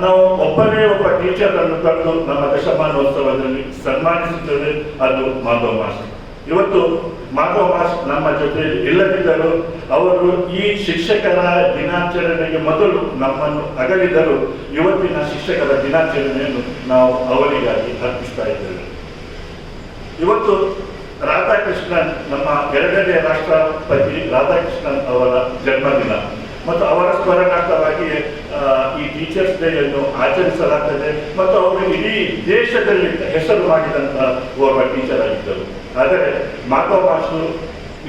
ನಾವು ಒಬ್ಬನೇ ಒಬ್ಬ ಟೀಚರ್ ಅನ್ನು ತಂದು ನಮ್ಮ ದಶಮಾನೋತ್ಸವದಲ್ಲಿ ಸನ್ಮಾನಿಸುತ್ತೇವೆ, ಅದು ಮಾಧವ್ ಮಾಸ್ಟರ್. ಇವತ್ತು ಮಾಧವ್ ಮಾಸ್ಟರ್ ನಮ್ಮ ಜೊತೆ ಇಲ್ಲದಿದ್ದರು. ಅವರು ಈ ಶಿಕ್ಷಕರ ದಿನಾಚರಣೆಗೆ ಮೊದಲು ನಮ್ಮನ್ನು ಅಗಲಿದರು. ಇವತ್ತಿನ ಶಿಕ್ಷಕರ ದಿನಾಚರಣೆಯನ್ನು ನಾವು ಅವರಿಗಾಗಿ ಅರ್ಪಿಸ್ತಾ ಇದ್ದೇವೆ. ಇವತ್ತು ರಾಧಾಕೃಷ್ಣನ್, ನಮ್ಮ 2ನೇ ರಾಷ್ಟ್ರಪತಿ ರಾಧಾಕೃಷ್ಣನ್ ಅವರ ಜನ್ಮದಿನ ಮತ್ತು ಅವರ ಸ್ಮರಣಾರ್ಥವಾಗಿ ಈ ಟೀಚರ್ಸ್ ಡೇ ಅನ್ನು ಆಚರಿಸಲಾಗ್ತದೆ. ಮತ್ತು ಅವರು ಇಡೀ ದೇಶದಲ್ಲಿ ಹೆಸರು ಮಾಡಿದಂತಹ ಓರ್ವ ಟೀಚರ್ ಆಗಿದ್ದರು. ಆದರೆ ಮಾಧವ್ ಮಾಸ್ಟರ್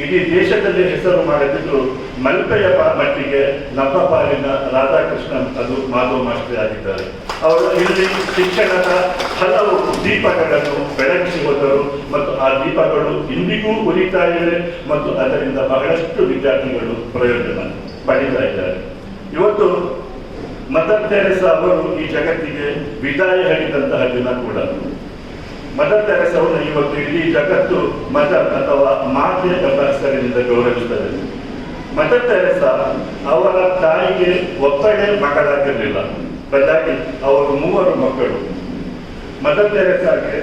ಇಡೀ ದೇಶದಲ್ಲಿ ಹೆಸರು ಮಾಡದಿದ್ರು ಮಲ್ಪೆಯ ಮಟ್ಟಿಗೆ ನಮ್ಮ ಪಾಲಿನ ರಾಧಾಕೃಷ್ಣನ್ ಅದು ಮಾಧವ್ ಮಾಸ್ಟರ್ ಆಗಿದ್ದಾರೆ. ಅವರು ಇಲ್ಲಿ ಶಿಕ್ಷಣದ ಹಲವು ದೀಪಗಳನ್ನು ಬೆಳಗಿಸಿ ಹೋದರು ಮತ್ತು ಆ ದೀಪಗಳು ಇಂದಿಗೂ ಉರಿತಾ ಇವೆ ಮತ್ತು ಅದರಿಂದ ಬಹಳಷ್ಟು ವಿದ್ಯಾರ್ಥಿಗಳು ಪ್ರಯೋಜನ ಪಡೀತಾ ಇದ್ದಾರೆ. ಇವತ್ತು ಮದರ್ ತೆರೇಸಾ ಅವರು ಈ ಜಗತ್ತಿಗೆ ವಿದಾಯ ಹೇಳಿದಂತಹ ದಿನ ಕೂಡ. ಮದರ್ ತೆರೇಸಾ ಅವರು ಇವತ್ತು ಇಡೀ ಜಗತ್ತು ಮದರ್ ಅಥವಾ ಮಾತೆ ಎಂಬ ಹೆಸರಿನಿಂದ ಗೌರವಿಸುತ್ತದೆ. ಮದರ್ ತೆರೇಸಾ ಅವರ ತಾಯಿಗೆ ಒಬ್ಬಳೇ ಮಕ್ಕಳಾಗಿರಲಿಲ್ಲ, ಬದಲಾಗಿ ಅವರು 3 ಮಕ್ಕಳು. ಮದರ್ ತೆರೇಸಾಗೆ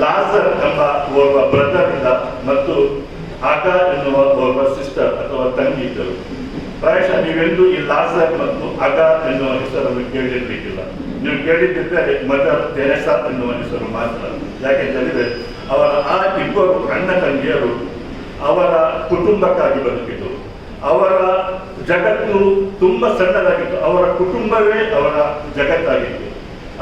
ಲಾಜರ್ ಎಂಬ ಓರ್ವ ಬ್ರದರ್ ಇದ್ದ ಮತ್ತು ಆಗಾ ಎನ್ನುವ ಒಬ್ಬ ಸಿಸ್ಟರ್ ಅಥವಾ ತಂಗಿ ಇದ್ದರು. ಪ್ರಾಯಶಃ ನೀವೆಂದು ಈ ಲಾಜರ್ ಮತ್ತು ಆಗಾ ಎನ್ನುವ ಹೆಸರನ್ನು ಕೇಳಿರ್ಲಿಕ್ಕಿಲ್ಲ. ನೀವು ಕೇಳಿದ್ದಿದ್ದರೆ ಮದರ್ ತೆರೇಸಾ ಎನ್ನುವ ಹೆಸರು ಮಾತ್ರ. ಯಾಕೆಂತಂದ್ರೆ ಅವರ ಆ 2 ಅಣ್ಣ ತಂಗಿಯರು ಅವರ ಕುಟುಂಬಕ್ಕಾಗಿ ಬದುಕಿತು. ಅವರ ಜಗತ್ತು ತುಂಬಾ ಸಣ್ಣದಾಗಿತ್ತು, ಅವರ ಕುಟುಂಬವೇ ಅವರ ಜಗತ್ತಾಗಿತ್ತು.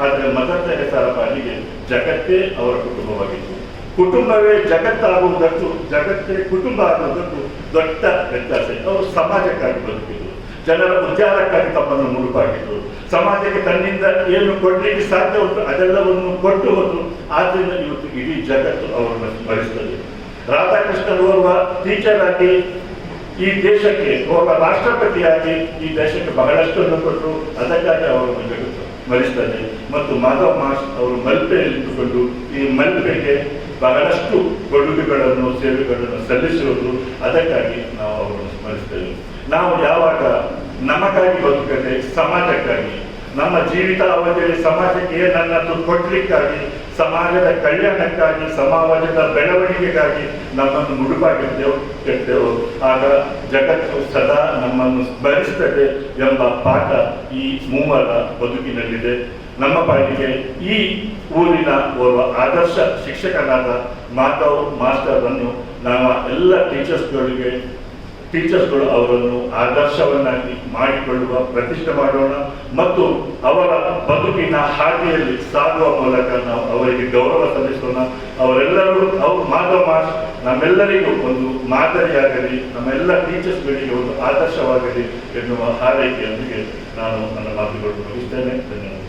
ಆದರೆ ಮದರ್ ತೆರೇಸಾರ ಪಾಲಿಗೆ ಜಗತ್ತೇ ಅವರ ಕುಟುಂಬವಾಗಿತ್ತು. ಕುಟುಂಬವೇ ಜಗತ್ತಾಗುವುದಕ್ಕೂ ಜಗತ್ತೇ ಕುಟುಂಬ ಆಗುವುದಕ್ಕೂ ದೊಡ್ಡ ವ್ಯತ್ಯಾಸ. ಅವರು ಸಮಾಜಕ್ಕಾಗಿ ಬದುಕಿದ್ರು, ಜನರ ಉದ್ಧಾರಕ್ಕಾಗಿ ತಮ್ಮನ್ನು ಮುಡುಪಾಗಿದ್ರು, ಸಮಾಜಕ್ಕೆ ತನ್ನಿಂದ ಏನು ಕೊಡ್ಲಿಕ್ಕೆ ಸಾಧ್ಯ ಉಂಟು ಅದೆಲ್ಲವನ್ನು ಕೊಟ್ಟು ಹೋದ್ರು. ಆದ್ರಿಂದ ಇವತ್ತು ಇಡೀ ಜಗತ್ತು ಅವರನ್ನು ಸ್ಮರಿಸುತ್ತದೆ. ರಾಧಾಕೃಷ್ಣನ್ ಓರ್ವ ಟೀಚರ್ ಆಗಿ ಈ ದೇಶಕ್ಕೆ, ಓರ್ವ ರಾಷ್ಟ್ರಪತಿಯಾಗಿ ಈ ದೇಶಕ್ಕೆ ಬಹಳಷ್ಟನ್ನು ಕೊಟ್ಟರು. ಅದಕ್ಕಾಗಿ ಅವರನ್ನು ಜಗತ್ತು ಸ್ಮರಿಸ್ತದೆ. ಮತ್ತು ಮಾಧವ ಮಾಸ್ ಅವರು ಮಲ್ಪೆಯಲ್ಲಿ ಇಟ್ಟುಕೊಂಡು ಈ ಮಲ್ಪೆಗೆ ಬಹಳಷ್ಟು ಕೊಡುಗೆಗಳನ್ನು ಸೇವೆಗಳನ್ನು ಸಲ್ಲಿಸಿರುವುದು, ಅದಕ್ಕಾಗಿ ನಾವು ಅವರನ್ನು ಸ್ಮರಿಸ್ತೇವೆ. ನಾವು ಯಾವಾಗ ನಮಗಾಗಿ ಬದುಕದೆ ಸಮಾಜಕ್ಕಾಗಿ, ನಮ್ಮ ಜೀವಿತಾವಧಿಯಲ್ಲಿ ಸಮಾಜಕ್ಕೆ ಏನನ್ನದು ಕೊಡ್ಲಿಕ್ಕಾಗಿ, ಸಮಾಜದ ಕಲ್ಯಾಣಕ್ಕಾಗಿ, ಸಮಾಜದ ಬೆಳವಣಿಗೆಗಾಗಿ ನಮ್ಮನ್ನು ಮುಡುಪಾಗಿರ್ತೇವೋ ಆಗ ಜಗತ್ತು ಸದಾ ನಮ್ಮನ್ನು ಸ್ಮರಿಸ್ತದೆ ಎಂಬ ಪಾಠ ಈ ಮೂವರ ಬದುಕಿನಲ್ಲಿದೆ. ನಮ್ಮ ಪಾಲಿಗೆ ಈ ಊರಿನ ಓರ್ವ ಆದರ್ಶ ಶಿಕ್ಷಕನಾದ ಮಾಧವ್ ಮಾಸ್ಟರ್ ಅನ್ನು ನಾವು ಎಲ್ಲ ಟೀಚರ್ಸ್ಗಳು ಅವರನ್ನು ಆದರ್ಶವನ್ನಾಗಿ ಮಾಡಿಕೊಳ್ಳುವ ಪ್ರತಿಷ್ಠೆ ಮಾಡೋಣ ಮತ್ತು ಅವರ ಬದುಕಿನ ಹಾದಿಯಲ್ಲಿ ಸಾಗುವ ಮೂಲಕ ನಾವು ಅವರಿಗೆ ಗೌರವ ಸಲ್ಲಿಸೋಣ. ಅವರೆಲ್ಲರೂ ಮಾಧವ್ ಮಾಸ್ ನಮ್ಮೆಲ್ಲರಿಗೂ ಒಂದು ಮಾದರಿಯಾಗಲಿ, ನಮ್ಮೆಲ್ಲ ಟೀಚರ್ಸ್ಗಳಿಗೆ ಒಂದು ಆದರ್ಶವಾಗಲಿ ಎನ್ನುವ ಹಾರೈಕೆಯೊಂದಿಗೆ ನಾನು ನನ್ನ ಮಾತುಗಳನ್ನು ಮುಗಿಸ್ತೇನೆ. ಧನ್ಯವಾದ.